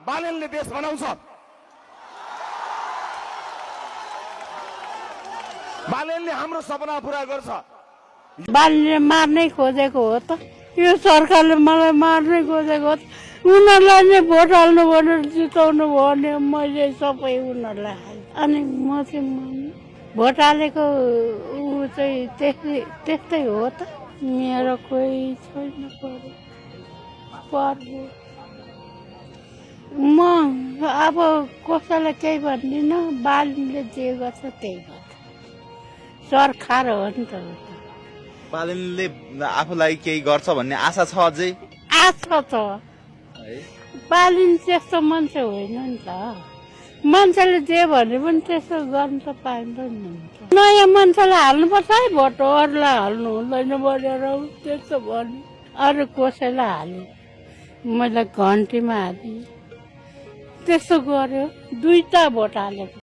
बालेनले देश बनाउँछ, बालेनले हाम्रो सपना पूरा गर्छ। बालीले मार्नै खोजेको हो त, यो सरकारले मलाई मार्नै खोजेको हो। उनीहरूलाई नै भोट हाल्नु भनेर जिताउनु भयो भने मैले सबै उनीहरूलाई हालेँ। अनि म चाहिँ भोट हालेको ऊ चाहिँ त्यस्तै हो त। मेरो कोही छैन पर्यो। म अब कसैलाई केही भन्दिनँ, बालीले जे गर्छ त्यही गर्छ, सरकार हो नि त। बालेनले आफूलाई केही गर्छ भन्ने आशा छ अझै? आशा छ। बालिन त्यस्तो मान्छे होइन नि त, मान्छेले जे भने पनि त्यस्तो गर्नु त पाइँदैन नि। नयाँ मान्छेलाई हाल्नुपर्छ है भोट, अरूलाई हाल्नु हुँदैन भनेर त्यस्तो भन्यो। अरू कसैलाई हाल्यो, मैले घन्टीमा हालेँ, त्यस्तो गर्यो। 2टा भोट हालेको।